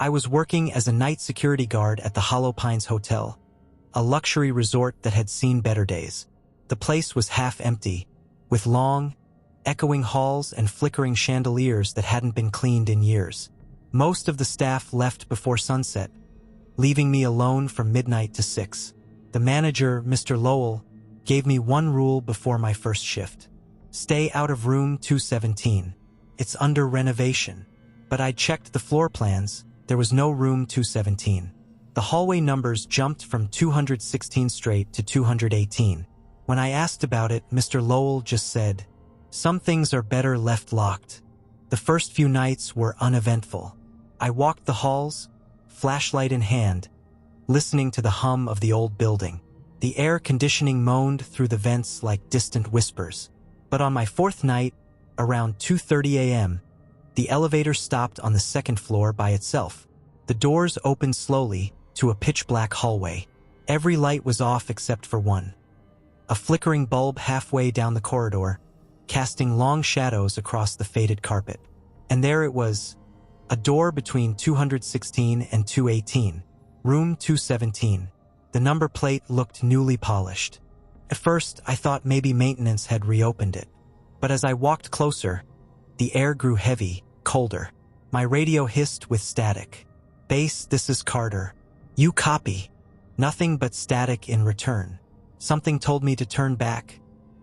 I was working as a night security guard at the Hollow Pines Hotel, a luxury resort that had seen better days. The place was half empty, with long, echoing halls and flickering chandeliers that hadn't been cleaned in years. Most of the staff left before sunset, leaving me alone from midnight to 6. The manager, Mr. Lowell, gave me one rule before my first shift. Stay out of room 217. It's under renovation. But I checked the floor plans. There was no room 217. The hallway numbers jumped from 216 straight to 218. When I asked about it, Mr. Lowell just said, "Some things are better left locked." The first few nights were uneventful. I walked the halls, flashlight in hand, listening to the hum of the old building. The air conditioning moaned through the vents like distant whispers. But on my fourth night, around 2:30 a.m., the elevator stopped on the second floor by itself. The doors opened slowly to a pitch-black hallway. Every light was off except for one, a flickering bulb halfway down the corridor, casting long shadows across the faded carpet. And there it was, a door between 216 and 218, room 217. The number plate looked newly polished. At first, I thought maybe maintenance had reopened it. But as I walked closer, the air grew heavy, colder. My radio hissed with static. "Base, this is Carter. You copy." Nothing but static in return. Something told me to turn back,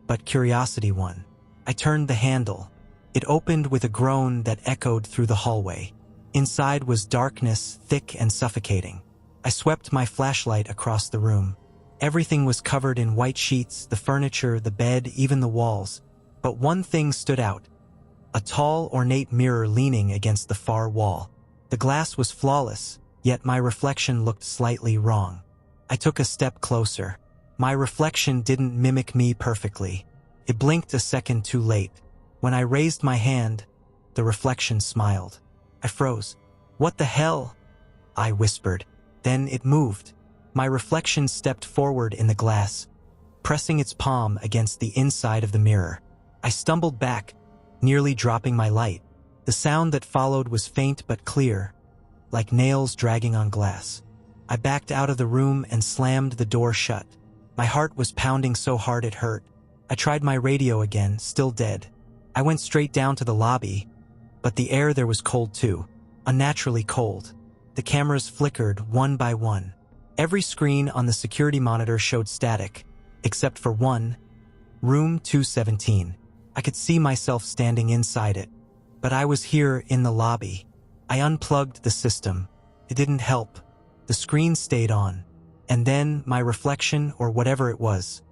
but curiosity won. I turned the handle. It opened with a groan that echoed through the hallway. Inside was darkness, thick and suffocating. I swept my flashlight across the room. Everything was covered in white sheets, the furniture, the bed, even the walls. But one thing stood out. A tall, ornate mirror leaning against the far wall. The glass was flawless, yet my reflection looked slightly wrong. I took a step closer. My reflection didn't mimic me perfectly. It blinked a second too late. When I raised my hand, the reflection smiled. I froze. "What the hell?" I whispered. Then it moved. My reflection stepped forward in the glass, pressing its palm against the inside of the mirror. I stumbled back, nearly dropping my light. The sound that followed was faint but clear, like nails dragging on glass. I backed out of the room and slammed the door shut. My heart was pounding so hard it hurt. I tried my radio again, still dead. I went straight down to the lobby, but the air there was cold too, unnaturally cold. The cameras flickered one by one. Every screen on the security monitor showed static, except for one, room 217. I could see myself standing inside it, but I was here in the lobby. I unplugged the system. It didn't help. The screen stayed on, and then my reflection, or whatever it was,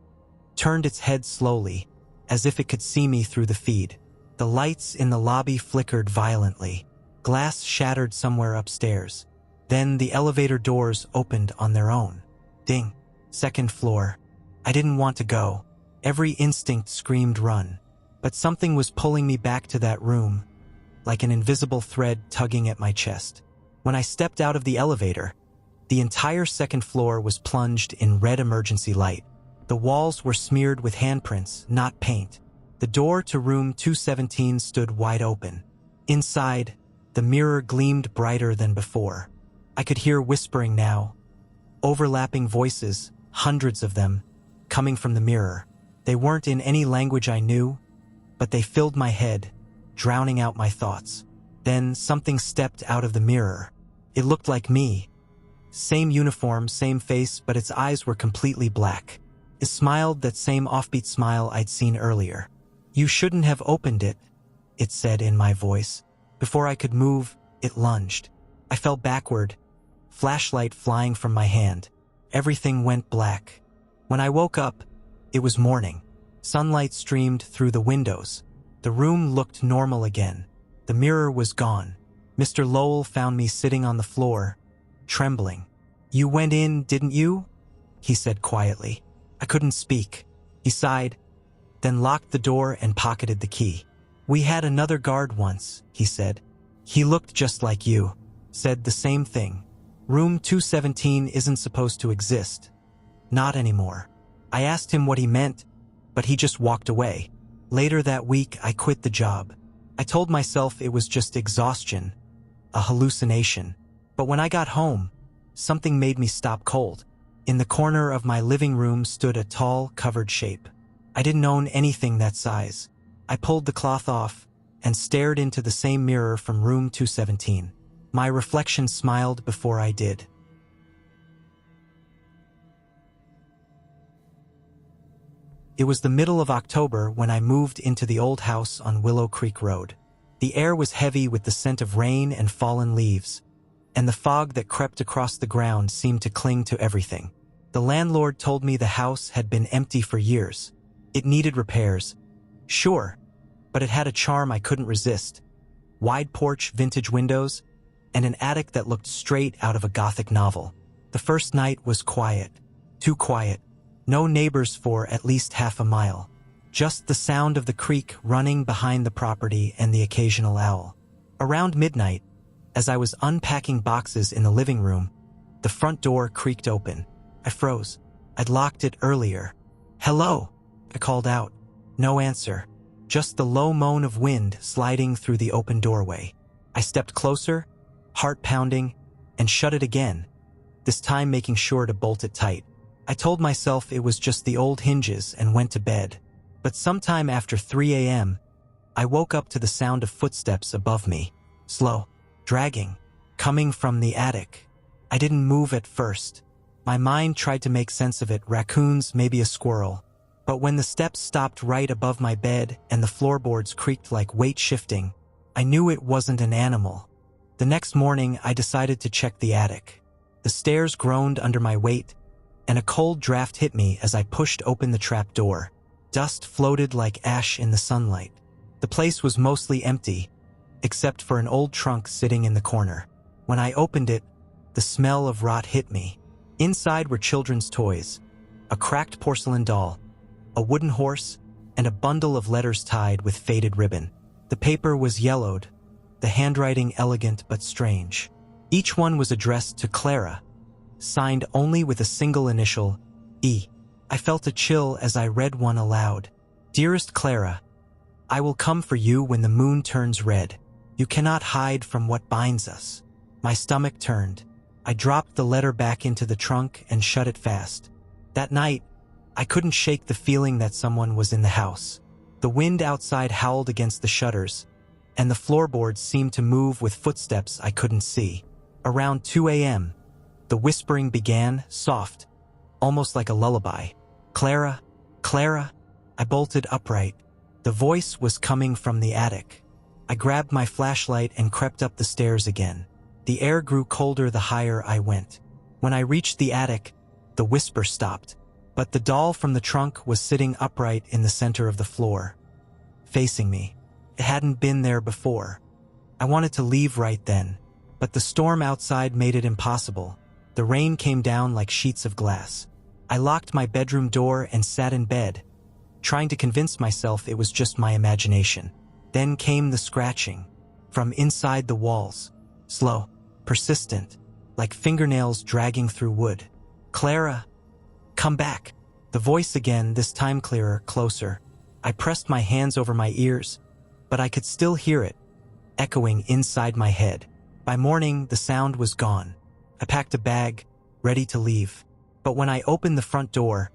turned its head slowly, as if it could see me through the feed. The lights in the lobby flickered violently. Glass shattered somewhere upstairs. Then the elevator doors opened on their own. Ding. Second floor. I didn't want to go. Every instinct screamed run. But something was pulling me back to that room, like an invisible thread tugging at my chest. When I stepped out of the elevator, the entire second floor was plunged in red emergency light. The walls were smeared with handprints, not paint. The door to room 217 stood wide open. Inside, the mirror gleamed brighter than before. I could hear whispering now, overlapping voices, hundreds of them, coming from the mirror. They weren't in any language I knew, but they filled my head, drowning out my thoughts. Then something stepped out of the mirror. It looked like me. Same uniform, same face, but its eyes were completely black. It smiled that same offbeat smile I'd seen earlier. "You shouldn't have opened it," it said in my voice. Before I could move, it lunged. I fell backward, flashlight flying from my hand. Everything went black. When I woke up, it was morning. Sunlight streamed through the windows. The room looked normal again. The mirror was gone. Mr. Lowell found me sitting on the floor, trembling. "You went in, didn't you?" he said quietly. I couldn't speak. He sighed, then locked the door and pocketed the key. "We had another guard once," he said. "He looked just like you. Said the same thing. Room 217 isn't supposed to exist. Not anymore." I asked him what he meant, but he just walked away. Later that week, I quit the job. I told myself it was just exhaustion, a hallucination. But when I got home, something made me stop cold. In the corner of my living room stood a tall, covered shape. I didn't own anything that size. I pulled the cloth off and stared into the same mirror from room 217. My reflection smiled before I did. It was the middle of October when I moved into the old house on Willow Creek Road. The air was heavy with the scent of rain and fallen leaves, and the fog that crept across the ground seemed to cling to everything. The landlord told me the house had been empty for years. It needed repairs, sure, but it had a charm I couldn't resist. Wide porch, vintage windows, and an attic that looked straight out of a Gothic novel. The first night was quiet, too quiet. No neighbors for at least half a mile. Just the sound of the creek running behind the property and the occasional owl. Around midnight, as I was unpacking boxes in the living room, the front door creaked open. I froze. I'd locked it earlier. "Hello," I called out. No answer. Just the low moan of wind sliding through the open doorway. I stepped closer, heart pounding, and shut it again, this time making sure to bolt it tight. I told myself it was just the old hinges and went to bed. But sometime after 3 a.m., I woke up to the sound of footsteps above me. Slow, dragging, coming from the attic. I didn't move at first. My mind tried to make sense of it, raccoons, maybe a squirrel. But when the steps stopped right above my bed and the floorboards creaked like weight shifting, I knew it wasn't an animal. The next morning, I decided to check the attic. The stairs groaned under my weight, and a cold draft hit me as I pushed open the trap door. Dust floated like ash in the sunlight. The place was mostly empty, except for an old trunk sitting in the corner. When I opened it, the smell of rot hit me. Inside were children's toys, a cracked porcelain doll, a wooden horse, and a bundle of letters tied with faded ribbon. The paper was yellowed, the handwriting elegant but strange. Each one was addressed to Clara, signed only with a single initial, E. I felt a chill as I read one aloud. "Dearest Clara, I will come for you when the moon turns red. You cannot hide from what binds us." My stomach turned. I dropped the letter back into the trunk and shut it fast. That night, I couldn't shake the feeling that someone was in the house. The wind outside howled against the shutters, and the floorboards seemed to move with footsteps I couldn't see. Around 2 a.m., the whispering began, soft, almost like a lullaby. "Clara, Clara." I bolted upright. The voice was coming from the attic. I grabbed my flashlight and crept up the stairs again. The air grew colder the higher I went. When I reached the attic, the whisper stopped. But the doll from the trunk was sitting upright in the center of the floor, facing me. It hadn't been there before. I wanted to leave right then, but the storm outside made it impossible. The rain came down like sheets of glass. I locked my bedroom door and sat in bed, trying to convince myself it was just my imagination. Then came the scratching, from inside the walls. Slow, persistent, like fingernails dragging through wood. "Clara, come back." The voice again, this time clearer, closer. I pressed my hands over my ears, but I could still hear it, echoing inside my head. By morning, the sound was gone. I packed a bag, ready to leave. But when I opened the front door,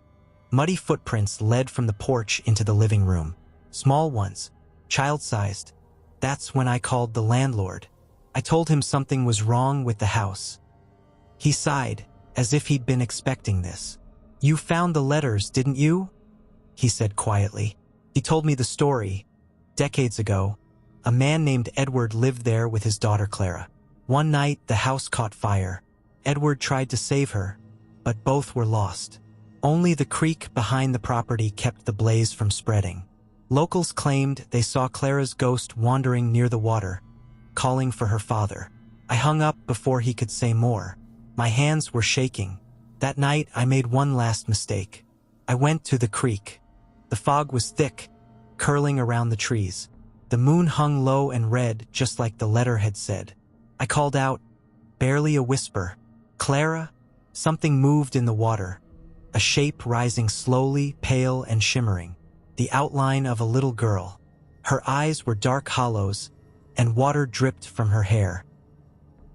muddy footprints led from the porch into the living room. Small ones, child-sized. That's when I called the landlord. I told him something was wrong with the house. He sighed, as if he'd been expecting this. "You found the letters, didn't you?" he said quietly. He told me the story. Decades ago, a man named Edward lived there with his daughter Clara. One night, the house caught fire. Edward tried to save her, but both were lost. Only the creek behind the property kept the blaze from spreading. Locals claimed they saw Clara's ghost wandering near the water, calling for her father. I hung up before he could say more. My hands were shaking. That night, I made one last mistake. I went to the creek. The fog was thick, curling around the trees. The moon hung low and red, just like the letter had said. I called out, barely a whisper, "Clara?" Something moved in the water, a shape rising slowly, pale and shimmering, the outline of a little girl. Her eyes were dark hollows, and water dripped from her hair.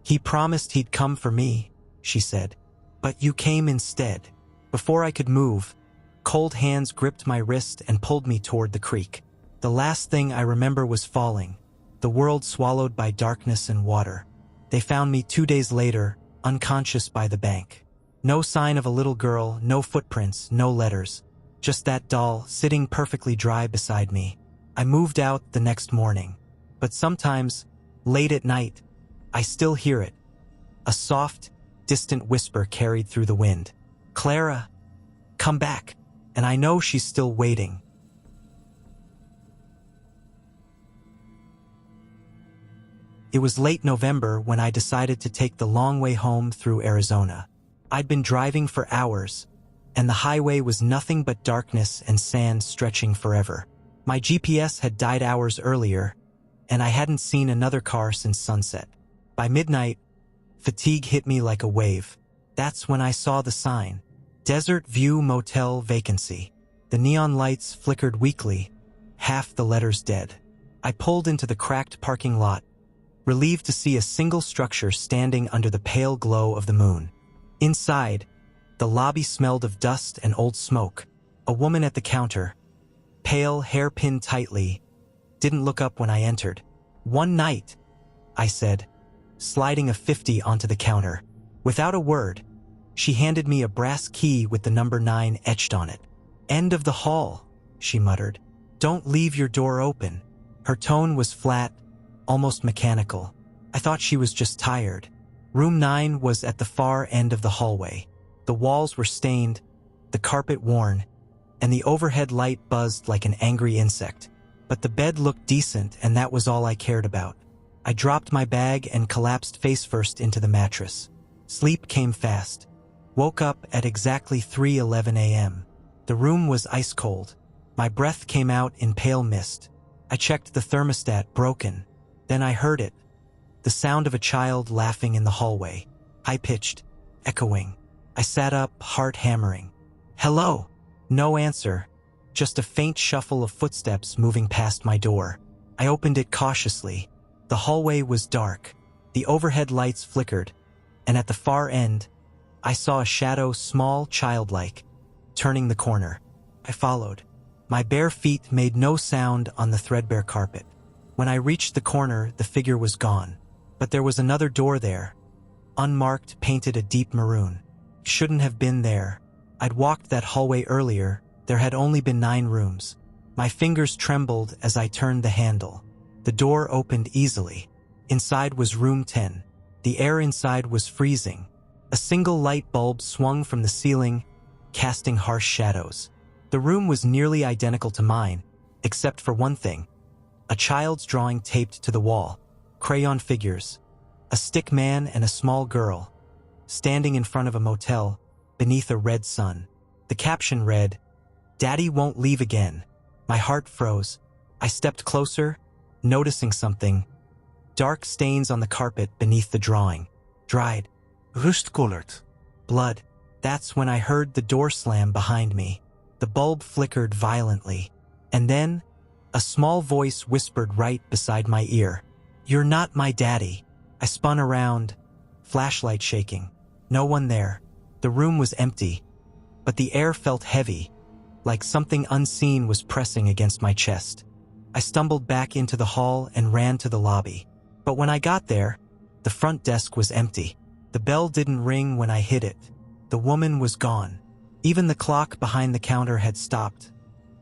"He promised he'd come for me," she said. "But you came instead." Before I could move, cold hands gripped my wrist and pulled me toward the creek. The last thing I remember was falling, the world swallowed by darkness and water. They found me 2 days later, unconscious by the bank. No sign of a little girl, no footprints, no letters. Just that doll sitting perfectly dry beside me. I moved out the next morning. But sometimes, late at night, I still hear it. A soft, distant whisper carried through the wind. "Clara, come back." And I know she's still waiting. It was late November when I decided to take the long way home through Arizona. I'd been driving for hours, and the highway was nothing but darkness and sand stretching forever. My GPS had died hours earlier, and I hadn't seen another car since sunset. By midnight, fatigue hit me like a wave. That's when I saw the sign. Desert View Motel Vacancy. The neon lights flickered weakly, half the letters dead. I pulled into the cracked parking lot, relieved to see a single structure standing under the pale glow of the moon. Inside, the lobby smelled of dust and old smoke. A woman at the counter, pale, hair pinned tightly, didn't look up when I entered. "One night," I said, sliding a 50 onto the counter. Without a word, she handed me a brass key with the number 9 etched on it. "End of the hall," she muttered. "Don't leave your door open." Her tone was flat, almost mechanical. I thought she was just tired. Room 9 was at the far end of the hallway. The walls were stained, the carpet worn, and the overhead light buzzed like an angry insect. But the bed looked decent, and that was all I cared about. I dropped my bag and collapsed face first into the mattress. Sleep came fast. Woke up at exactly 3:11 a.m. The room was ice cold. My breath came out in pale mist. I checked the thermostat, broken. Then I heard it. The sound of a child laughing in the hallway. High-pitched, echoing. I sat up, heart hammering. "Hello?" No answer. Just a faint shuffle of footsteps moving past my door. I opened it cautiously. The hallway was dark. The overhead lights flickered, and at the far end, I saw a shadow, small, childlike, turning the corner. I followed. My bare feet made no sound on the threadbare carpet. When I reached the corner, the figure was gone. But there was another door there, unmarked, painted a deep maroon. Shouldn't have been there. I'd walked that hallway earlier. There had only been 9 rooms. My fingers trembled as I turned the handle. The door opened easily. Inside was room 10. The air inside was freezing. A single light bulb swung from the ceiling, casting harsh shadows. The room was nearly identical to mine, except for one thing. A child's drawing taped to the wall. Crayon figures. A stick man and a small girl, standing in front of a motel, beneath a red sun. The caption read, "Daddy won't leave again." My heart froze. I stepped closer, noticing something. Dark stains on the carpet beneath the drawing. Dried. Rustcolored. Blood. That's when I heard the door slam behind me. The bulb flickered violently. And then, a small voice whispered right beside my ear. "You're not my daddy." I spun around, flashlight shaking. No one there. The room was empty, but the air felt heavy, like something unseen was pressing against my chest. I stumbled back into the hall and ran to the lobby. But when I got there, the front desk was empty. The bell didn't ring when I hit it. The woman was gone. Even the clock behind the counter had stopped,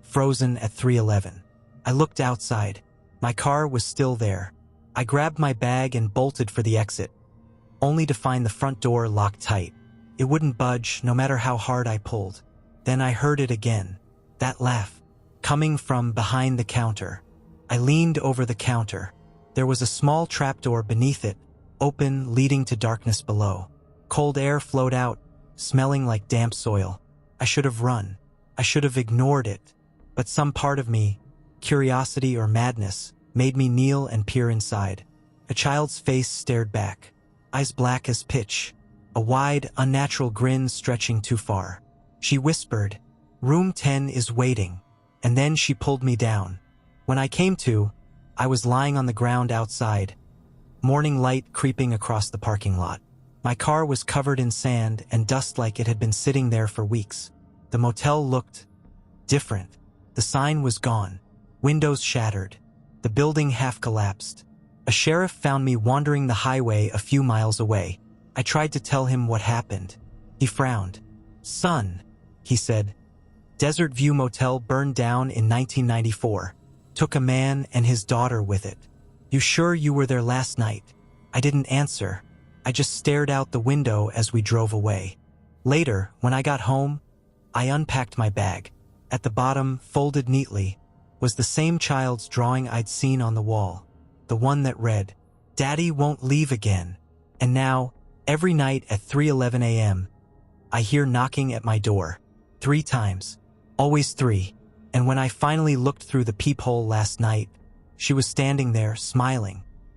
frozen at 3:11. I looked outside. My car was still there. I grabbed my bag and bolted for the exit, only to find the front door locked tight. It wouldn't budge, no matter how hard I pulled. Then I heard it again. That laugh, coming from behind the counter. I leaned over the counter. There was a small trapdoor beneath it, open, leading to darkness below. Cold air flowed out, smelling like damp soil. I should have run. I should have ignored it. But some part of me, curiosity or madness, made me kneel and peer inside. A child's face stared back, eyes black as pitch, a wide, unnatural grin stretching too far. She whispered, "Room 10 is waiting," and then she pulled me down. When I came to, I was lying on the ground outside, morning light creeping across the parking lot. My car was covered in sand and dust like it had been sitting there for weeks. The motel looked different. The sign was gone, windows shattered, the building half collapsed. A sheriff found me wandering the highway a few miles away. I tried to tell him what happened. He frowned. "Son," he said, "Desert View Motel burned down in 1994. Took a man and his daughter with it. You sure you were there last night?" I didn't answer. I just stared out the window as we drove away. Later, when I got home, I unpacked my bag. At the bottom, folded neatly, was the same child's drawing I'd seen on the wall. The one that read, "Daddy won't leave again." And now, every night at 3:11 a.m., I hear knocking at my door. 3 times. Always 3. And when I finally looked through the peephole last night, she was standing there, smiling.